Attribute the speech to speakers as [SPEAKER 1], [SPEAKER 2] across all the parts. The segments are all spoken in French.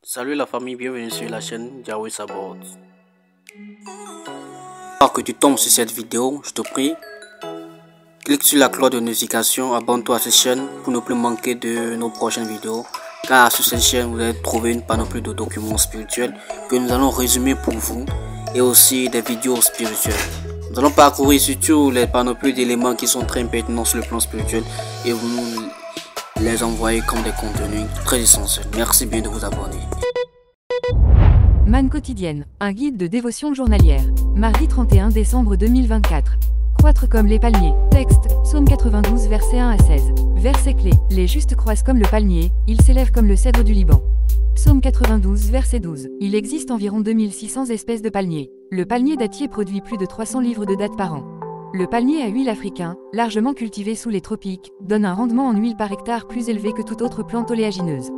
[SPEAKER 1] Salut la famille, bienvenue sur la chaîne Yahweh Sabot. Alors que tu tombes sur cette vidéo, je te prie, clique sur la cloche de notification, abonne-toi à cette chaîne pour ne plus manquer de nos prochaines vidéos. Car sur cette chaîne, vous allez trouver une panoplie de documents spirituels que nous allons résumer pour vous et aussi des vidéos spirituelles. Nous allons parcourir surtout les panoplies d'éléments qui sont très pertinents sur le plan spirituel et vous les envoyer comme des contenus très essentiels. Merci bien de vous abonner.
[SPEAKER 2] Manne quotidienne, un guide de dévotion journalière. Mardi 31 décembre 2024. Croître comme les palmiers. Texte, Psaume 92 versets 1 à 16. Verset clé, les justes croissent comme le palmier, ils s'élèvent comme le cèdre du Liban. Psaume 92 verset 12. Il existe environ 2600 espèces de palmiers. Le palmier dattier produit plus de 300 livres de dattes par an. Le palmier à huile africain, largement cultivé sous les tropiques, donne un rendement en huile par hectare plus élevé que toute autre plante oléagineuse.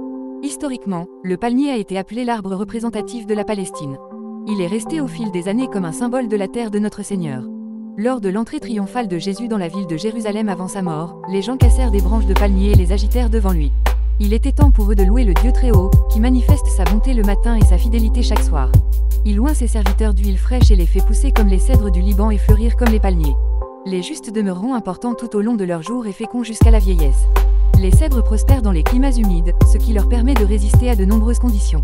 [SPEAKER 2] Historiquement, le palmier a été appelé l'arbre représentatif de la Palestine. Il est resté au fil des années comme un symbole de la terre de notre Seigneur. Lors de l'entrée triomphale de Jésus dans la ville de Jérusalem avant sa mort, les gens cassèrent des branches de palmier et les agitèrent devant lui. Il était temps pour eux de louer le Dieu très haut, qui manifeste sa bonté le matin et sa fidélité chaque soir. Il oint ses serviteurs d'huile fraîche et les fait pousser comme les cèdres du Liban et fleurir comme les palmiers. Les justes demeureront importants tout au long de leur jour et féconds jusqu'à la vieillesse. Les cèdres prospèrent dans les climats humides, ce qui leur permet de résister à de nombreuses conditions.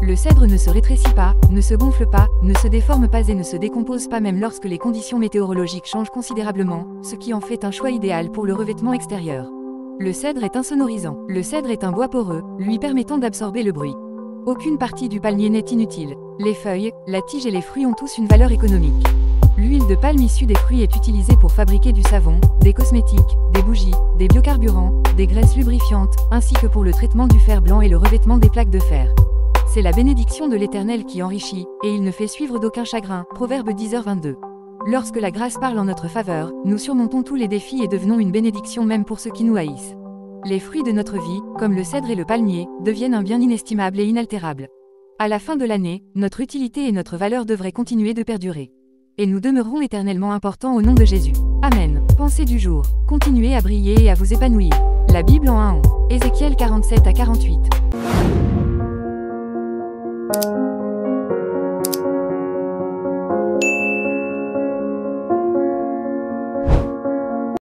[SPEAKER 2] Le cèdre ne se rétrécit pas, ne se gonfle pas, ne se déforme pas et ne se décompose pas même lorsque les conditions météorologiques changent considérablement, ce qui en fait un choix idéal pour le revêtement extérieur. Le cèdre est insonorisant. Le cèdre est un bois poreux, lui permettant d'absorber le bruit. Aucune partie du palmier n'est inutile. Les feuilles, la tige et les fruits ont tous une valeur économique. L'huile de palme issue des fruits est utilisée pour fabriquer du savon, des cosmétiques, des bougies, des biocarburants, des graisses lubrifiantes, ainsi que pour le traitement du fer blanc et le revêtement des plaques de fer. C'est la bénédiction de l'Éternel qui enrichit, et il ne fait suivre d'aucun chagrin. Proverbe 10h22. Lorsque la grâce parle en notre faveur, nous surmontons tous les défis et devenons une bénédiction même pour ceux qui nous haïssent. Les fruits de notre vie, comme le cèdre et le palmier, deviennent un bien inestimable et inaltérable. À la fin de l'année, notre utilité et notre valeur devraient continuer de perdurer. Et nous demeurerons éternellement importants au nom de Jésus. Amen. Pensée du jour. Continuez à briller et à vous épanouir. La Bible en un an. Ézéchiel 47 à 48.